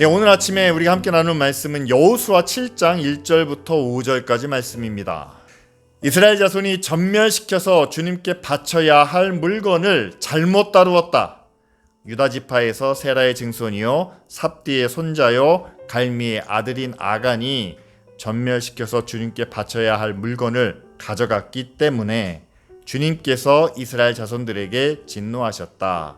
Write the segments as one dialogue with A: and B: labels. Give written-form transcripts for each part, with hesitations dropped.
A: 오늘 아침에 우리가 함께 나눈 말씀은 여호수아 7장 1절부터 5절까지 말씀입니다. 이스라엘 자손이 전멸시켜서 주님께 바쳐야 할 물건을 잘못 다루었다. 유다 지파에서 세라의 증손이요 삽디의 손자요 갈미의 아들인 아간이 전멸시켜서 주님께 바쳐야 할 물건을 가져갔기 때문에 주님께서 이스라엘 자손들에게 진노하셨다.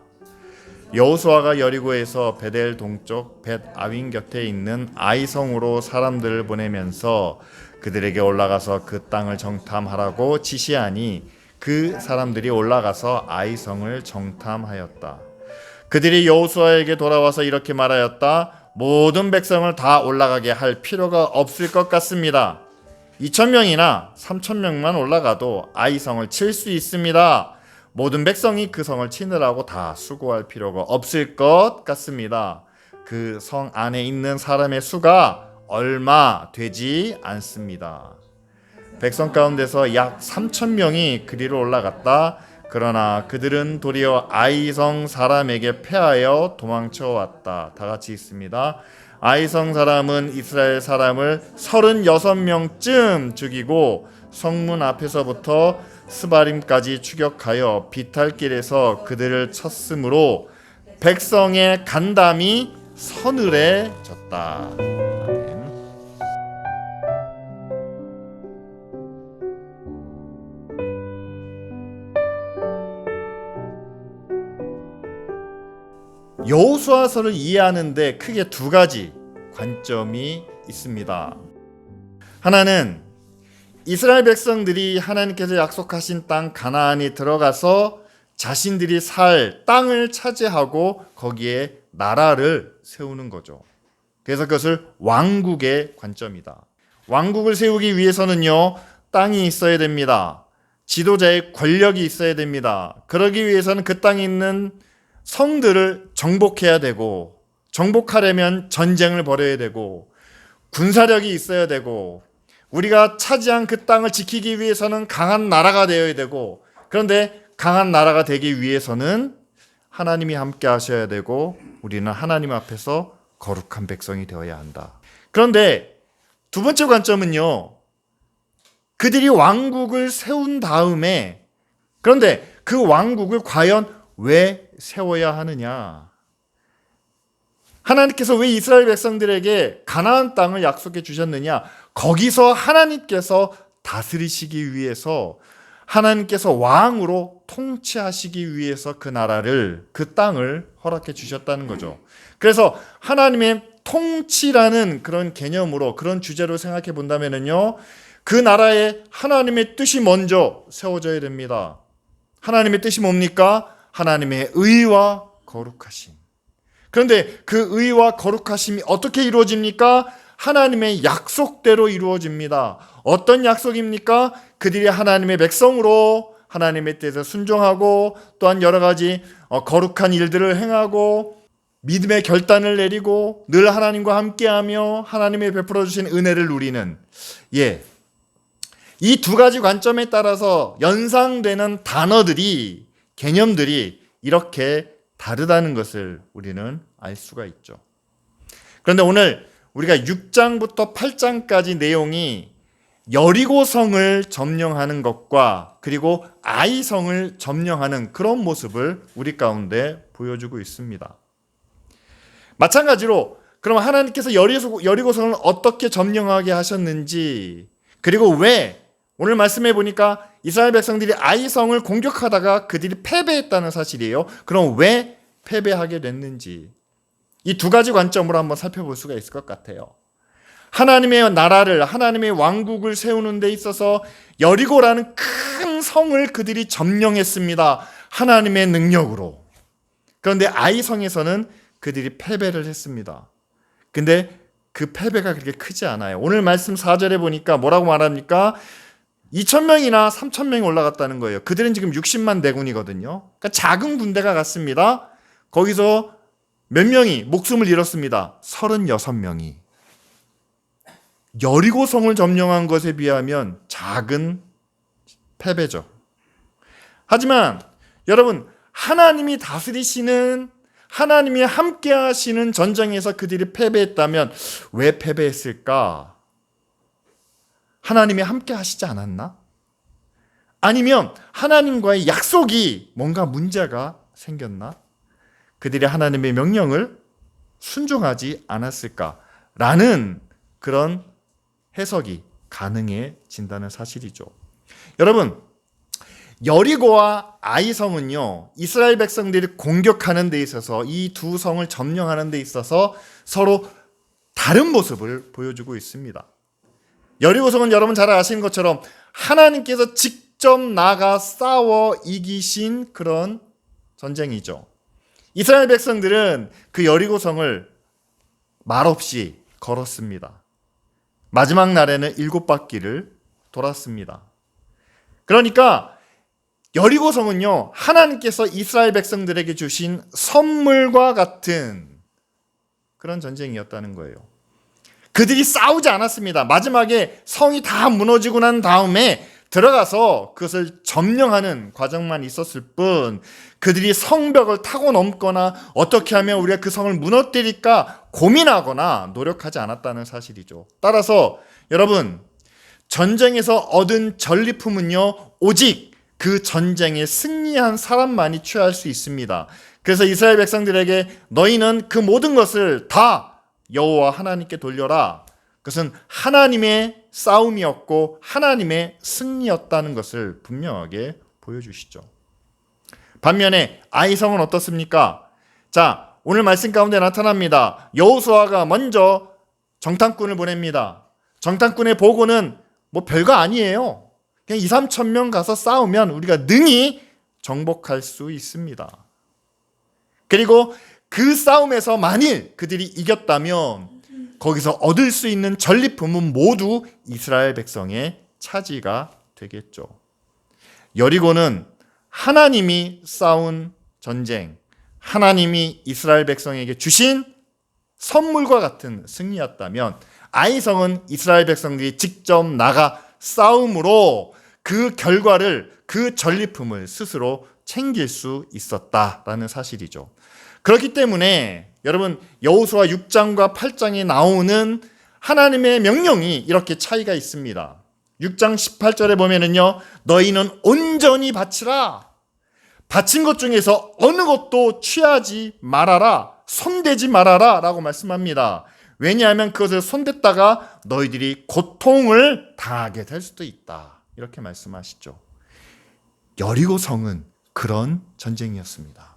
A: 여호수아가 여리고에서 베델 동쪽 벳 아윈 곁에 있는 아이성으로 사람들을 보내면서 그들에게 올라가서 그 땅을 정탐하라고 지시하니 그 사람들이 올라가서 아이성을 정탐하였다. 그들이 여호수아에게 돌아와서 이렇게 말하였다. 모든 백성을 다 올라가게 할 필요가 없을 것 같습니다. 2,000명이나 3,000명만 올라가도 아이성을 칠 수 있습니다. 모든 백성이 그 성을 치느라고 다 수고할 필요가 없을 것 같습니다. 그 성 안에 있는 사람의 수가 얼마 되지 않습니다. 백성 가운데서 약 3,000명이 그리로 올라갔다. 그러나 그들은 도리어 아이성 사람에게 패하여 도망쳐 왔다. 다 같이 읽습니다. 아이성 사람은 이스라엘 사람을 36명쯤 죽이고 성문 앞에서부터 스바림까지 추격하여 비탈길에서 그들을 쳤으므로 백성의 간담이 서늘해졌다. 아멘. 여호수아서를 이해하는데 크게 두 가지 관점이 있습니다. 하나는 이스라엘 백성들이 하나님께서 약속하신 땅 가나안에 들어가서 자신들이 살 땅을 차지하고 거기에 나라를 세우는 거죠. 그래서 그것을 왕국의 관점이다. 왕국을 세우기 위해서는요, 땅이 있어야 됩니다. 지도자의 권력이 있어야 됩니다. 그러기 위해서는 그 땅에 있는 성들을 정복해야 되고, 정복하려면 전쟁을 벌여야 되고, 군사력이 있어야 되고, 우리가 차지한 그 땅을 지키기 위해서는 강한 나라가 되어야 되고, 그런데 강한 나라가 되기 위해서는 하나님이 함께 하셔야 되고 우리는 하나님 앞에서 거룩한 백성이 되어야 한다. 그런데 두 번째 관점은요, 그들이 왕국을 세운 다음에, 그런데 그 왕국을 과연 왜 세워야 하느냐? 하나님께서 왜 이스라엘 백성들에게 가나안 땅을 약속해 주셨느냐? 거기서 하나님께서 다스리시기 위해서, 하나님께서 왕으로 통치하시기 위해서 그 나라를, 그 땅을 허락해 주셨다는 거죠. 그래서 하나님의 통치라는 그런 개념으로, 그런 주제로 생각해 본다면요, 그 나라에 하나님의 뜻이 먼저 세워져야 됩니다. 하나님의 뜻이 뭡니까? 하나님의 의와 거룩하심. 그런데 그 의와 거룩하심이 어떻게 이루어집니까? 하나님의 약속대로 이루어집니다. 어떤 약속입니까? 그들이 하나님의 백성으로 하나님의 뜻에 순종하고 또한 여러 가지 거룩한 일들을 행하고 믿음의 결단을 내리고 늘 하나님과 함께하며 하나님의 베풀어 주신 은혜를 누리는, 이 두 가지 관점에 따라서 연상되는 단어들이, 개념들이 이렇게 다르다는 것을 우리는 알 수가 있죠. 그런데 오늘 우리가 6장부터 8장까지 내용이 여리고성을 점령하는 것과 그리고 아이성을 점령하는 그런 모습을 우리 가운데 보여주고 있습니다. 마찬가지로 그럼 하나님께서 여리고성을 어떻게 점령하게 하셨는지, 그리고 왜 오늘 말씀해 보니까 이스라엘 백성들이 아이성을 공격하다가 그들이 패배했다는 사실이에요. 그럼 왜 패배하게 됐는지, 이 두 가지 관점으로 한번 살펴볼 수가 있을 것 같아요. 하나님의 나라를, 하나님의 왕국을 세우는 데 있어서 여리고라는 큰 성을 그들이 점령했습니다. 하나님의 능력으로. 그런데 아이성에서는 그들이 패배를 했습니다. 근데 그 패배가 그렇게 크지 않아요. 오늘 말씀 4절에 보니까 뭐라고 말합니까? 2,000명이나 3,000명이 올라갔다는 거예요. 그들은 지금 60만 대군이거든요. 그러니까 작은 군대가 갔습니다. 거기서 몇 명이 목숨을 잃었습니다. 36명이. 여리고성을 점령한 것에 비하면 작은 패배죠. 하지만 여러분, 하나님이 다스리시는, 하나님이 함께 하시는 전쟁에서 그들이 패배했다면 왜 패배했을까? 하나님이 함께 하시지 않았나? 아니면 하나님과의 약속이 뭔가 문제가 생겼나? 그들이 하나님의 명령을 순종하지 않았을까라는 그런 해석이 가능해진다는 사실이죠. 여러분, 여리고와 아이성은요, 이스라엘 백성들이 공격하는 데 있어서 이 두 성을 점령하는 데 있어서 서로 다른 모습을 보여주고 있습니다. 여리고성은 여러분 잘 아시는 것처럼 하나님께서 직접 나가 싸워 이기신 그런 전쟁이죠. 이스라엘 백성들은 그 여리고성을 말없이 걸었습니다. 마지막 날에는 7바퀴를 돌았습니다. 그러니까 여리고성은요, 하나님께서 이스라엘 백성들에게 주신 선물과 같은 그런 전쟁이었다는 거예요. 그들이 싸우지 않았습니다. 마지막에 성이 다 무너지고 난 다음에 들어가서 그것을 점령하는 과정만 있었을 뿐, 그들이 성벽을 타고 넘거나 어떻게 하면 우리가 그 성을 무너뜨릴까 고민하거나 노력하지 않았다는 사실이죠. 따라서 여러분, 전쟁에서 얻은 전리품은요, 오직 그 전쟁에 승리한 사람만이 취할 수 있습니다. 그래서 이스라엘 백성들에게 너희는 그 모든 것을 다 여호와 하나님께 돌려라. 그것은 하나님의 싸움이었고 하나님의 승리였다는 것을 분명하게 보여주시죠. 반면에 아이성은 어떻습니까? 자, 오늘 말씀 가운데 나타납니다. 여호수아가 먼저 정탐꾼을 보냅니다. 정탐꾼의 보고는 뭐 별거 아니에요. 그냥 2, 3천 명 가서 싸우면 우리가 능히 정복할 수 있습니다. 그리고 그 싸움에서 만일 그들이 이겼다면 거기서 얻을 수 있는 전리품은 모두 이스라엘 백성의 차지가 되겠죠. 여리고는 하나님이 싸운 전쟁, 하나님이 이스라엘 백성에게 주신 선물과 같은 승리였다면, 아이성은 이스라엘 백성들이 직접 나가 싸움으로 그 결과를, 그 전리품을 스스로 챙길 수 있었다라는 사실이죠. 그렇기 때문에 여러분, 여호수아 6장과 8장에 나오는 하나님의 명령이 이렇게 차이가 있습니다. 6장 18절에 보면은요, 너희는 온전히 바치라. 바친 것 중에서 어느 것도 취하지 말아라. 손대지 말아라 라고 말씀합니다. 왜냐하면 그것을 손댔다가 너희들이 고통을 당하게 될 수도 있다. 이렇게 말씀하시죠. 여리고성은 그런 전쟁이었습니다.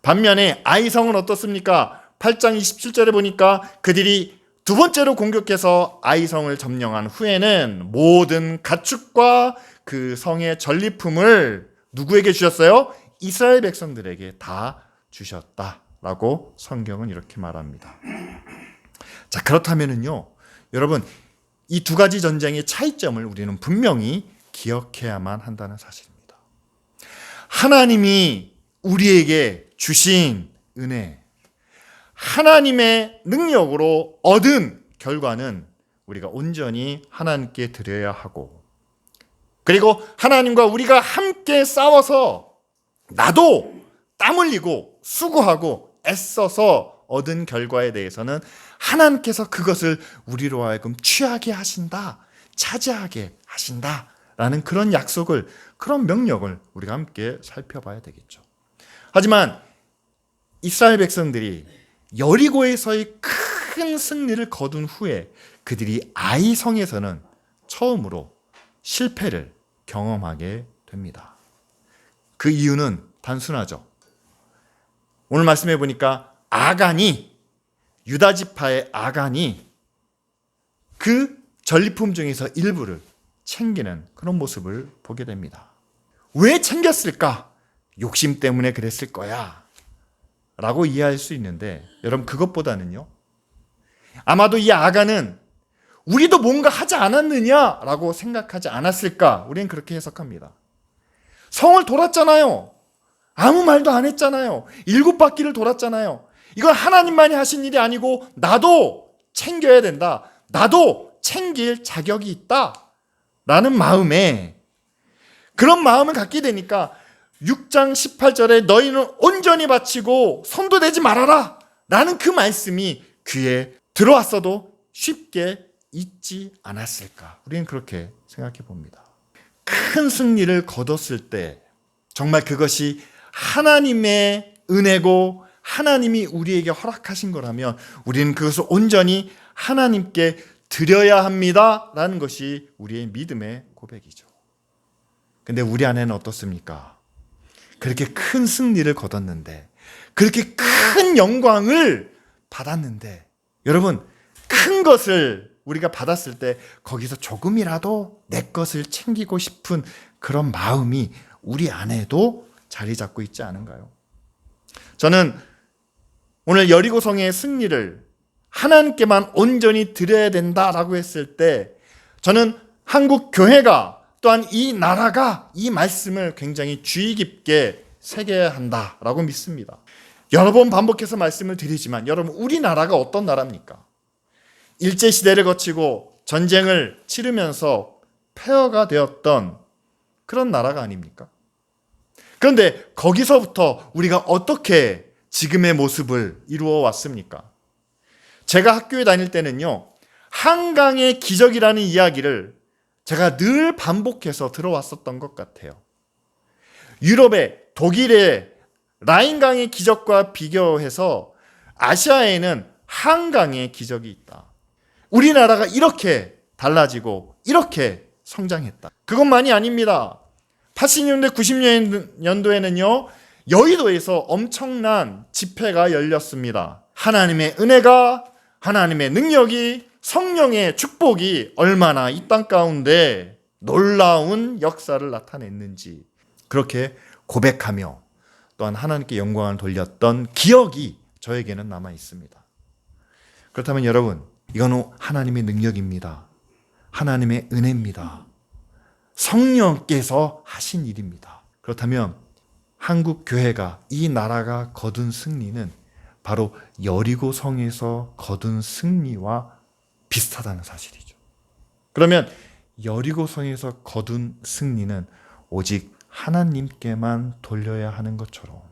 A: 반면에 아이성은 어떻습니까? 8장 27절에 보니까 그들이 두 번째로 공격해서 아이성을 점령한 후에는 모든 가축과 그 성의 전리품을 누구에게 주셨어요? 이스라엘 백성들에게 다 주셨다라고 성경은 이렇게 말합니다. 자, 그렇다면은요, 여러분, 이 두 가지 전쟁의 차이점을 우리는 분명히 기억해야만 한다는 사실입니다. 하나님이 우리에게 주신 은혜, 하나님의 능력으로 얻은 결과는 우리가 온전히 하나님께 드려야 하고, 그리고 하나님과 우리가 함께 싸워서 나도 땀 흘리고 수고하고 애써서 얻은 결과에 대해서는 하나님께서 그것을 우리로 하여금 취하게 하신다, 차지하게 하신다라는 그런 약속을, 그런 명령을 우리가 함께 살펴봐야 되겠죠. 하지만 이스라엘 백성들이 여리고에서의 큰 승리를 거둔 후에 그들이 아이성에서는 처음으로 실패를 경험하게 됩니다. 그 이유는 단순하죠. 오늘 말씀해 보니까 아간이, 유다 지파의 아간이 그 전리품 중에서 일부를 챙기는 그런 모습을 보게 됩니다. 왜 챙겼을까? 욕심 때문에 그랬을 거야 라고 이해할 수 있는데, 여러분, 그것보다는요, 아마도 이 아간은 우리도 뭔가 하지 않았느냐라고 생각하지 않았을까? 우리는 그렇게 해석합니다. 성을 돌았잖아요. 아무 말도 안 했잖아요. 7바퀴를 돌았잖아요. 이건 하나님만이 하신 일이 아니고 나도 챙겨야 된다, 나도 챙길 자격이 있다 라는 마음에, 그런 마음을 갖게 되니까 6장 18절에 너희는 온전히 바치고 손도 대지 말아라 라는 그 말씀이 귀에 들어왔어도 쉽게 잊지 않았을까? 우리는 그렇게 생각해 봅니다. 큰 승리를 거뒀을 때 정말 그것이 하나님의 은혜고 하나님이 우리에게 허락하신 거라면 우리는 그것을 온전히 하나님께 드려야 합니다 라는 것이 우리의 믿음의 고백이죠. 근데 우리 안에는 어떻습니까? 그렇게 큰 승리를 거뒀는데, 그렇게 큰 영광을 받았는데, 여러분, 큰 것을 우리가 받았을 때 거기서 조금이라도 내 것을 챙기고 싶은 그런 마음이 우리 안에도 자리 잡고 있지 않은가요? 저는 오늘 여리고성의 승리를 하나님께만 온전히 드려야 된다라고 했을 때 저는 한국 교회가 또한 이 나라가 이 말씀을 굉장히 주의 깊게 새겨야 한다라고 믿습니다. 여러 번 반복해서 말씀을 드리지만 여러분, 우리나라가 어떤 나라입니까? 일제시대를 거치고 전쟁을 치르면서 폐허가 되었던 그런 나라가 아닙니까? 그런데 거기서부터 우리가 어떻게 지금의 모습을 이루어 왔습니까? 제가 학교에 다닐 때는요, 한강의 기적이라는 이야기를 제가 늘 반복해서 들어왔었던 것 같아요. 유럽의 독일의 라인강의 기적과 비교해서 아시아에는 한강의 기적이 있다. 우리나라가 이렇게 달라지고 이렇게 성장했다. 그것만이 아닙니다. 80년대, 90년도에는요, 여의도에서 엄청난 집회가 열렸습니다. 하나님의 은혜가, 하나님의 능력이, 성령의 축복이 얼마나 이 땅 가운데 놀라운 역사를 나타냈는지 그렇게 고백하며 또한 하나님께 영광을 돌렸던 기억이 저에게는 남아 있습니다. 그렇다면 여러분, 이거는 하나님의 능력입니다. 하나님의 은혜입니다. 성령께서 하신 일입니다. 그렇다면 한국 교회가, 이 나라가 거둔 승리는 바로 여리고성에서 거둔 승리와 비슷하다는 사실이죠. 그러면 여리고성에서 거둔 승리는 오직 하나님께만 돌려야 하는 것처럼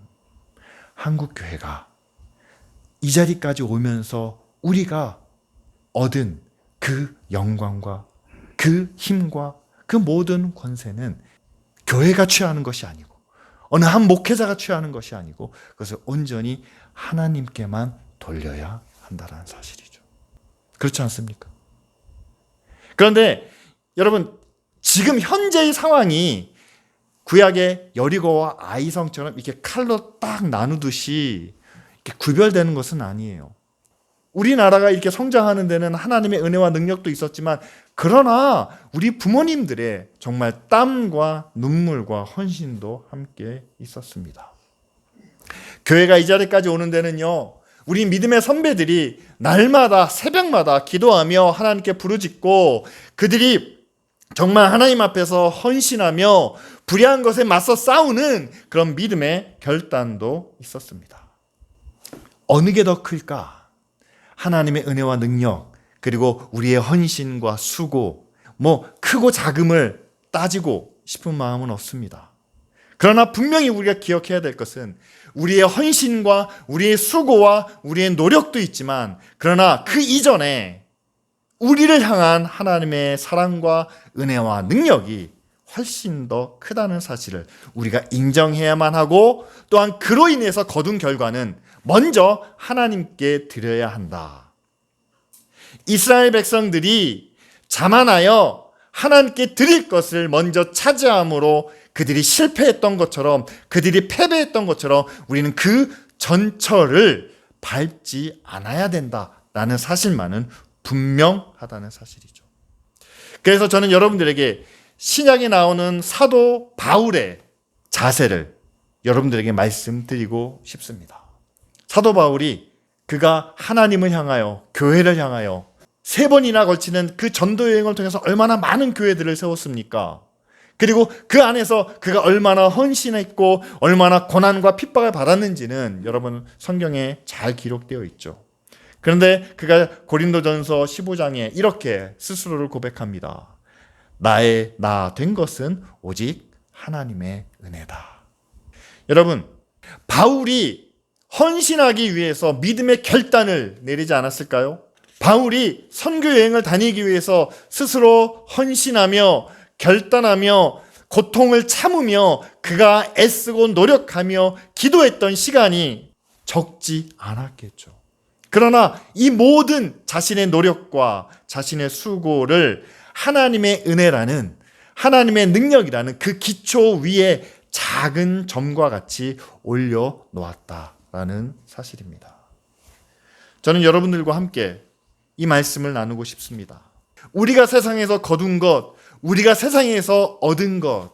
A: 한국 교회가 이 자리까지 오면서 우리가 얻은 그 영광과 그 힘과 그 모든 권세는 교회가 취하는 것이 아니고 어느 한 목회자가 취하는 것이 아니고 그것을 온전히 하나님께만 돌려야 한다는 사실이죠. 그렇지 않습니까? 그런데 여러분, 지금 현재의 상황이 구약의 여리고와 아이성처럼 이렇게 칼로 딱 나누듯이 이렇게 구별되는 것은 아니에요. 우리나라가 이렇게 성장하는 데는 하나님의 은혜와 능력도 있었지만, 그러나 우리 부모님들의 정말 땀과 눈물과 헌신도 함께 있었습니다. 교회가 이 자리까지 오는 데는요, 우리 믿음의 선배들이 날마다 새벽마다 기도하며 하나님께 부르짖고 그들이 정말 하나님 앞에서 헌신하며 불의한 것에 맞서 싸우는 그런 믿음의 결단도 있었습니다. 어느 게 더 클까? 하나님의 은혜와 능력, 그리고 우리의 헌신과 수고, 크고 작음을 따지고 싶은 마음은 없습니다. 그러나 분명히 우리가 기억해야 될 것은 우리의 헌신과 우리의 수고와 우리의 노력도 있지만, 그러나 그 이전에 우리를 향한 하나님의 사랑과 은혜와 능력이 훨씬 더 크다는 사실을 우리가 인정해야만 하고, 또한 그로 인해서 거둔 결과는 먼저 하나님께 드려야 한다. 이스라엘 백성들이 자만하여 하나님께 드릴 것을 먼저 차지함으로 그들이 실패했던 것처럼, 그들이 패배했던 것처럼 우리는 그 전철을 밟지 않아야 된다라는 사실만은 분명하다는 사실이죠. 그래서 저는 여러분들에게 신약에 나오는 사도 바울의 자세를 여러분들에게 말씀드리고 싶습니다. 사도 바울이 그가 하나님을 향하여, 교회를 향하여 3번이나 걸치는 그 전도 여행을 통해서 얼마나 많은 교회들을 세웠습니까? 그리고 그 안에서 그가 얼마나 헌신했고 얼마나 고난과 핍박을 받았는지는 여러분 성경에 잘 기록되어 있죠. 그런데 그가 고린도전서 15장에 이렇게 스스로를 고백합니다. 나의 나 된 것은 오직 하나님의 은혜다. 여러분, 바울이 헌신하기 위해서 믿음의 결단을 내리지 않았을까요? 바울이 선교 여행을 다니기 위해서 스스로 헌신하며 결단하며 고통을 참으며 그가 애쓰고 노력하며 기도했던 시간이 적지 않았겠죠. 그러나 이 모든 자신의 노력과 자신의 수고를 하나님의 은혜라는, 하나님의 능력이라는 그 기초 위에 작은 점과 같이 올려놓았다라는 사실입니다. 저는 여러분들과 함께 이 말씀을 나누고 싶습니다. 우리가 세상에서 거둔 것, 우리가 세상에서 얻은 것,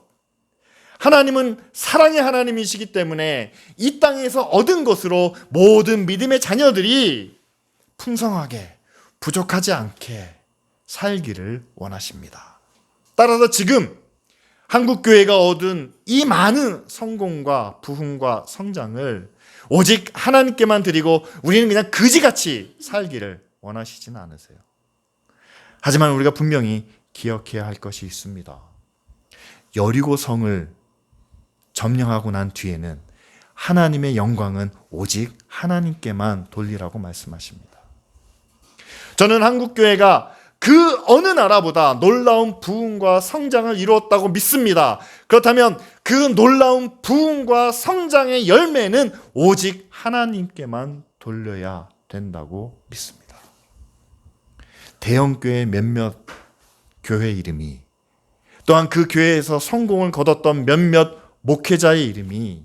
A: 하나님은 사랑의 하나님이시기 때문에 이 땅에서 얻은 것으로 모든 믿음의 자녀들이 풍성하게, 부족하지 않게 살기를 원하십니다. 따라서 지금 한국교회가 얻은 이 많은 성공과 부흥과 성장을 오직 하나님께만 드리고 우리는 그냥 그지같이 살기를 원하시지는 않으세요. 하지만 우리가 분명히 기억해야 할 것이 있습니다. 여리고성을 점령하고 난 뒤에는 하나님의 영광은 오직 하나님께만 돌리라고 말씀하십니다. 저는 한국교회가 그 어느 나라보다 놀라운 부흥과 성장을 이루었다고 믿습니다. 그렇다면 그 놀라운 부흥과 성장의 열매는 오직 하나님께만 돌려야 된다고 믿습니다. 대형교회 몇몇 교회 이름이, 또한 그 교회에서 성공을 거뒀던 몇몇 목회자의 이름이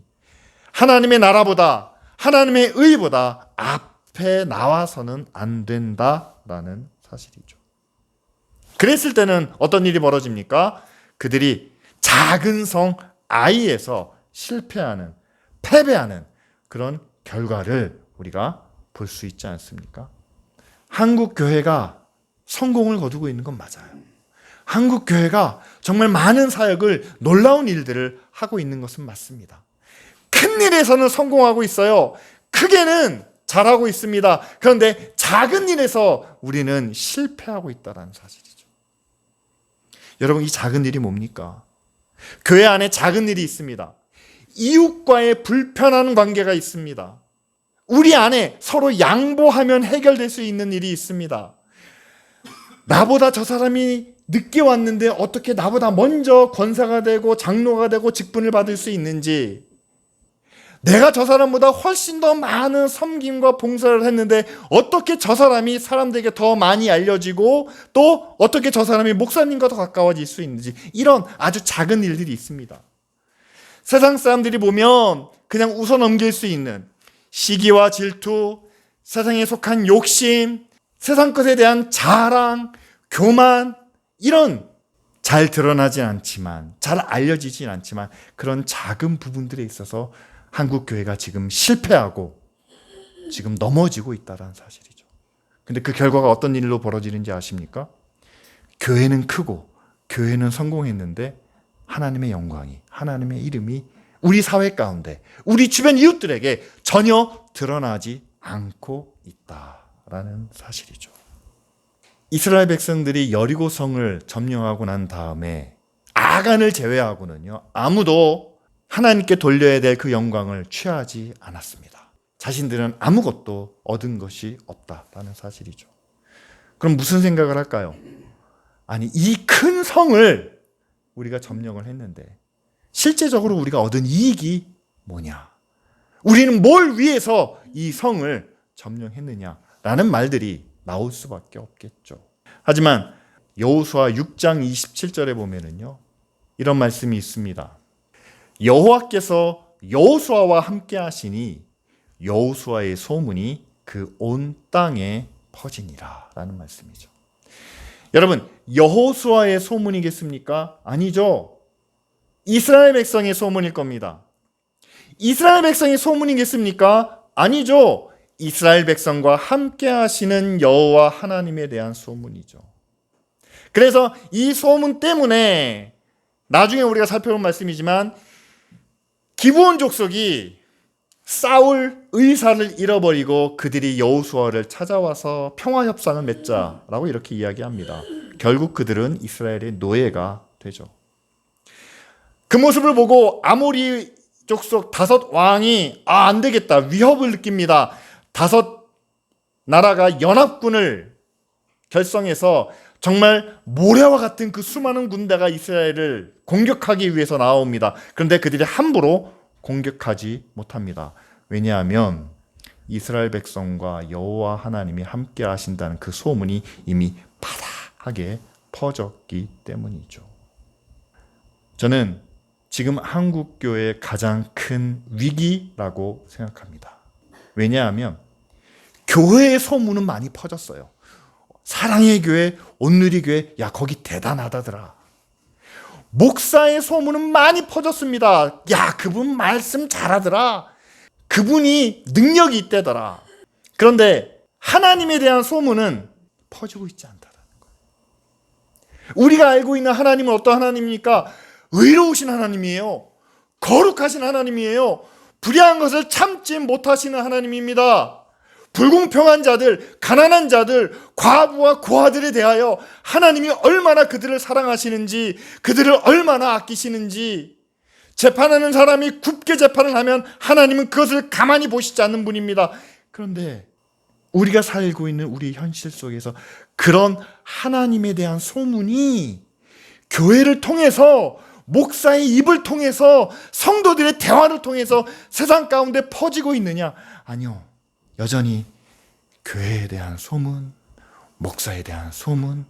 A: 하나님의 나라보다, 하나님의 의보다 앞에 나와서는 안 된다라는 사실이죠. 그랬을 때는 어떤 일이 벌어집니까? 그들이 작은 성 아이에서 실패하는, 패배하는 그런 결과를 우리가 볼 수 있지 않습니까? 한국 교회가 성공을 거두고 있는 건 맞아요. 한국 교회가 정말 많은 사역을, 놀라운 일들을 하고 있는 것은 맞습니다. 큰 일에서는 성공하고 있어요. 크게는 잘하고 있습니다. 그런데 작은 일에서 우리는 실패하고 있다는 사실이죠. 여러분, 이 작은 일이 뭡니까? 교회 안에 작은 일이 있습니다. 이웃과의 불편한 관계가 있습니다. 우리 안에 서로 양보하면 해결될 수 있는 일이 있습니다. 나보다 저 사람이 늦게 왔는데 어떻게 나보다 먼저 권사가 되고 장로가 되고 직분을 받을 수 있는지, 내가 저 사람보다 훨씬 더 많은 섬김과 봉사를 했는데 어떻게 저 사람이 사람들에게 더 많이 알려지고 또 어떻게 저 사람이 목사님과 더 가까워질 수 있는지, 이런 아주 작은 일들이 있습니다. 세상 사람들이 보면 그냥 웃어 넘길 수 있는 시기와 질투, 세상에 속한 욕심, 세상 것에 대한 자랑, 교만, 이런 잘 드러나지 않지만, 잘 알려지진 않지만 그런 작은 부분들에 있어서 한국 교회가 지금 실패하고 지금 넘어지고 있다는 사실이죠. 근데 그 결과가 어떤 일로 벌어지는지 아십니까? 교회는 크고 교회는 성공했는데 하나님의 영광이, 하나님의 이름이 우리 사회 가운데, 우리 주변 이웃들에게 전혀 드러나지 않고 있다라는 사실이죠. 이스라엘 백성들이 여리고성을 점령하고 난 다음에 아간을 제외하고는요, 아무도 하나님께 돌려야 될 그 영광을 취하지 않았습니다. 자신들은 아무것도 얻은 것이 없다라는 사실이죠. 그럼 무슨 생각을 할까요? 아니, 이 큰 성을 우리가 점령을 했는데 실제적으로 우리가 얻은 이익이 뭐냐? 우리는 뭘 위해서 이 성을 점령했느냐라는 말들이 나올 수밖에 없겠죠. 하지만 여호수아 6장 27절에 보면은요, 이런 말씀이 있습니다. 여호와께서 여호수아와 함께 하시니 여호수아의 소문이 그 온 땅에 퍼지니라 라는 말씀이죠. 여러분, 여호수아의 소문이겠습니까? 아니죠. 이스라엘 백성의 소문일 겁니다. 이스라엘 백성의 소문이겠습니까? 아니죠. 이스라엘 백성과 함께 하시는 여호와 하나님에 대한 소문이죠. 그래서 이 소문 때문에 나중에 우리가 살펴본 말씀이지만 기브온 족속이 싸울 의사를 잃어버리고 그들이 여호수아를 찾아와서 평화 협상을 맺자라고 이렇게 이야기합니다. 결국 그들은 이스라엘의 노예가 되죠. 그 모습을 보고 아모리 족속 5왕이 안 되겠다, 위협을 느낍니다. 5 나라가 연합군을 결성해서 정말 모래와 같은 그 수많은 군대가 이스라엘을 공격하기 위해서 나옵니다. 그런데 그들이 함부로 공격하지 못합니다. 왜냐하면 이스라엘 백성과 여호와 하나님이 함께 하신다는 그 소문이 이미 바다하게 퍼졌기 때문이죠. 저는 지금 한국교회의 가장 큰 위기라고 생각합니다. 왜냐하면 교회의 소문은 많이 퍼졌어요. 사랑의 교회, 온누리 교회, 야 거기 대단하다더라. 목사의 소문은 많이 퍼졌습니다. 야 그분 말씀 잘하더라. 그분이 능력이 있대더라. 그런데 하나님에 대한 소문은 퍼지고 있지 않다라는 거예요. 우리가 알고 있는 하나님은 어떤 하나님입니까? 의로우신 하나님이에요. 거룩하신 하나님이에요. 불의한 것을 참지 못하시는 하나님입니다. 불공평한 자들, 가난한 자들, 과부와 고아들에 대하여 하나님이 얼마나 그들을 사랑하시는지, 그들을 얼마나 아끼시는지, 재판하는 사람이 굽게 재판을 하면 하나님은 그것을 가만히 보시지 않는 분입니다. 그런데 우리가 살고 있는 우리 현실 속에서 그런 하나님에 대한 소문이 교회를 통해서, 목사의 입을 통해서, 성도들의 대화를 통해서 세상 가운데 퍼지고 있느냐? 아니요. 여전히 교회에 대한 소문, 목사에 대한 소문,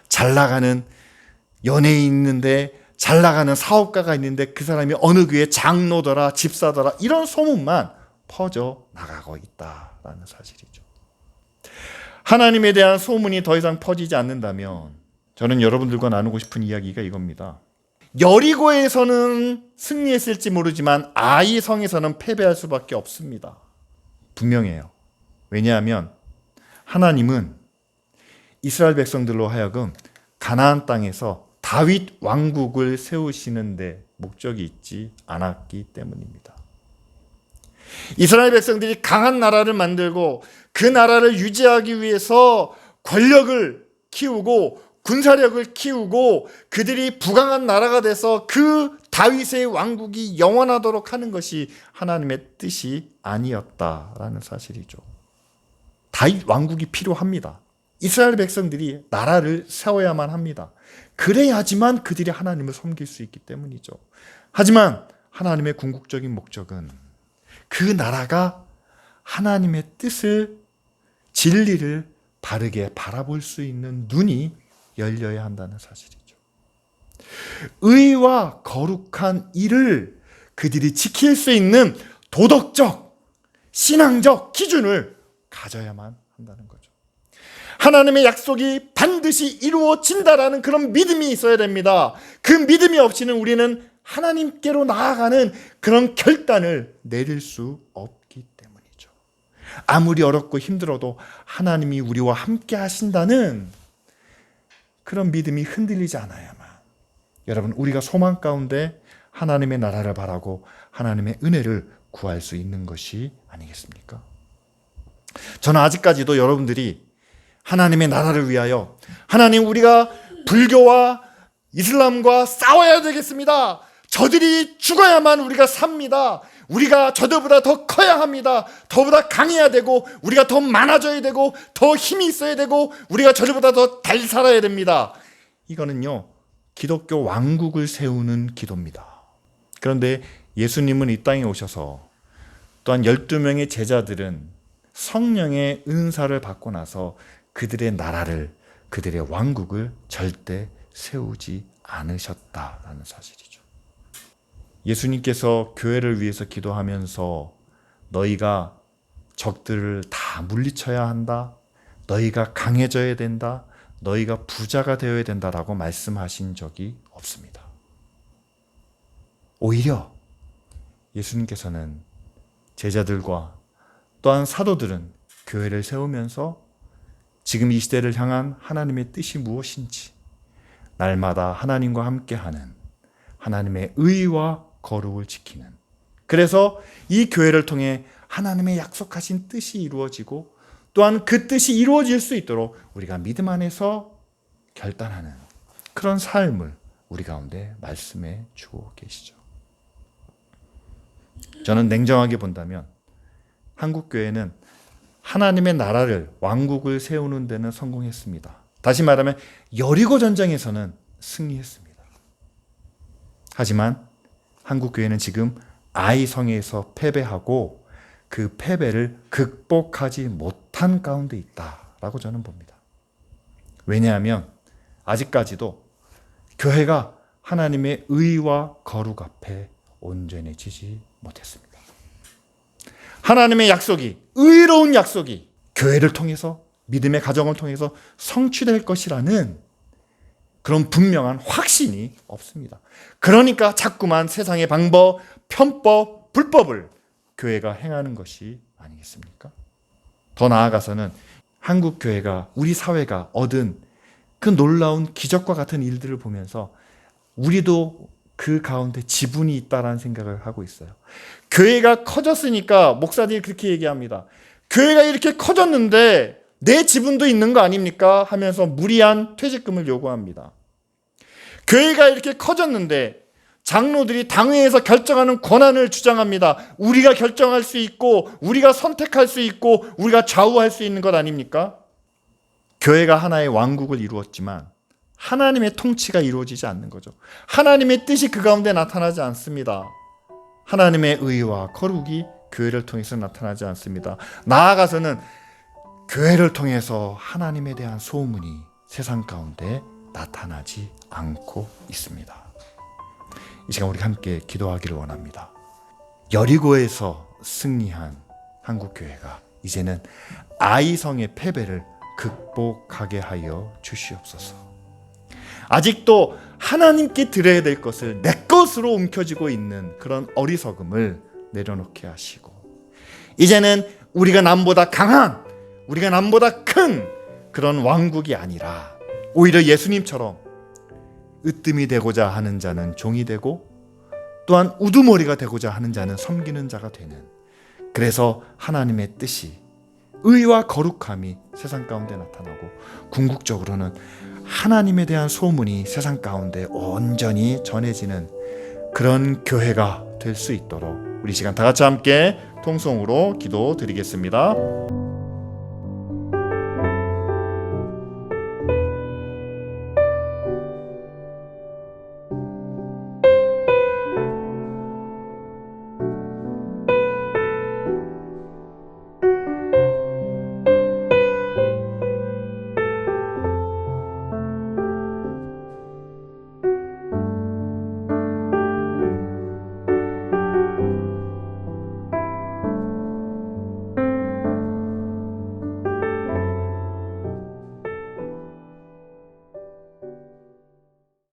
A: 잘 나가는 연예인 있는데, 잘 나가는 사업가가 있는데 그 사람이 어느 교회 장로더라, 집사더라, 이런 소문만 퍼져 나가고 있다라는 사실이죠. 하나님에 대한 소문이 더 이상 퍼지지 않는다면 저는 여러분들과 나누고 싶은 이야기가 이겁니다. 여리고에서는 승리했을지 모르지만 아이 성에서는 패배할 수밖에 없습니다. 분명해요. 왜냐하면 하나님은 이스라엘 백성들로 하여금 가나안 땅에서 다윗 왕국을 세우시는데 목적이 있지 않았기 때문입니다. 이스라엘 백성들이 강한 나라를 만들고 그 나라를 유지하기 위해서 권력을 키우고 군사력을 키우고 그들이 부강한 나라가 돼서 그 다윗의 왕국이 영원하도록 하는 것이 하나님의 뜻이 아니었다라는 사실이죠. 다윗 왕국이 필요합니다. 이스라엘 백성들이 나라를 세워야만 합니다. 그래야지만 그들이 하나님을 섬길 수 있기 때문이죠. 하지만 하나님의 궁극적인 목적은 그 나라가 하나님의 뜻을, 진리를 바르게 바라볼 수 있는 눈이 열려야 한다는 사실이죠. 의와 거룩한 일을 그들이 지킬 수 있는 도덕적, 신앙적 기준을 가져야만 한다는 거죠. 하나님의 약속이 반드시 이루어진다라는 그런 믿음이 있어야 됩니다. 그 믿음이 없이는 우리는 하나님께로 나아가는 그런 결단을 내릴 수 없기 때문이죠. 아무리 어렵고 힘들어도 하나님이 우리와 함께 하신다는 그런 믿음이 흔들리지 않아야만, 여러분, 우리가 소망 가운데 하나님의 나라를 바라고 하나님의 은혜를 구할 수 있는 것이 아니겠습니까? 저는 아직까지도 여러분들이 하나님의 나라를 위하여, 하나님, 우리가 불교와 이슬람과 싸워야 되겠습니다. 저들이 죽어야만 우리가 삽니다. 우리가 저들보다 더 커야 합니다. 더보다 강해야 되고, 우리가 더 많아져야 되고, 더 힘이 있어야 되고, 우리가 저들보다 더 잘 살아야 됩니다. 이거는요, 기독교 왕국을 세우는 기도입니다. 그런데 예수님은 이 땅에 오셔서 또한 12명의 제자들은 성령의 은사를 받고 나서 그들의 나라를, 그들의 왕국을 절대 세우지 않으셨다라는 사실이죠. 예수님께서 교회를 위해서 기도하면서 너희가 적들을 다 물리쳐야 한다, 너희가 강해져야 된다, 너희가 부자가 되어야 된다라고 말씀하신 적이 없습니다. 오히려 예수님께서는 제자들과 또한 사도들은 교회를 세우면서 지금 이 시대를 향한 하나님의 뜻이 무엇인지, 날마다 하나님과 함께하는 하나님의 의와 거룩을 지키는, 그래서 이 교회를 통해 하나님의 약속하신 뜻이 이루어지고 또한 그 뜻이 이루어질 수 있도록 우리가 믿음 안에서 결단하는 그런 삶을 우리 가운데 말씀해 주고 계시죠. 저는 냉정하게 본다면 한국 교회는 하나님의 나라를, 왕국을 세우는 데는 성공했습니다. 다시 말하면 여리고 전쟁에서는 승리했습니다. 하지만 한국 교회는 지금 아이성에서 패배하고 그 패배를 극복하지 못한 가운데 있다라고 저는 봅니다. 왜냐하면 아직까지도 교회가 하나님의 의와 거룩 앞에 온전해지지 못했습니다. 하나님의 약속이, 의로운 약속이 교회를 통해서, 믿음의 가정을 통해서 성취될 것이라는 그런 분명한 확신이 없습니다. 그러니까 자꾸만 세상의 방법, 편법, 불법을 교회가 행하는 것이 아니겠습니까? 더 나아가서는 한국 교회가, 우리 사회가 얻은 그 놀라운 기적과 같은 일들을 보면서 우리도 그 가운데 지분이 있다라는 생각을 하고 있어요. 교회가 커졌으니까 목사들이 그렇게 얘기합니다. 교회가 이렇게 커졌는데 내 지분도 있는 거 아닙니까? 하면서 무리한 퇴직금을 요구합니다. 교회가 이렇게 커졌는데 장로들이 당회에서 결정하는 권한을 주장합니다. 우리가 결정할 수 있고, 우리가 선택할 수 있고, 우리가 좌우할 수 있는 것 아닙니까? 교회가 하나의 왕국을 이루었지만 하나님의 통치가 이루어지지 않는 거죠. 하나님의 뜻이 그 가운데 나타나지 않습니다. 하나님의 의와 거룩이 교회를 통해서 나타나지 않습니다. 나아가서는 교회를 통해서 하나님에 대한 소문이 세상 가운데 나타나지 않고 있습니다. 이 시간 우리 함께 기도하기를 원합니다. 여리고에서 승리한 한국교회가 이제는 아이성의 패배를 극복하게 하여 주시옵소서. 아직도 하나님께 드려야 될 것을 내 것으로 움켜쥐고 있는 그런 어리석음을 내려놓게 하시고, 이제는 우리가 남보다 강한, 우리가 남보다 큰 그런 왕국이 아니라 오히려 예수님처럼 으뜸이 되고자 하는 자는 종이 되고, 또한 우두머리가 되고자 하는 자는 섬기는 자가 되는, 그래서 하나님의 뜻이, 의와 거룩함이 세상 가운데 나타나고 궁극적으로는 하나님에 대한 소문이 세상 가운데 온전히 전해지는 그런 교회가 될 수 있도록 우리 시간 다 같이 함께 통성으로 기도드리겠습니다.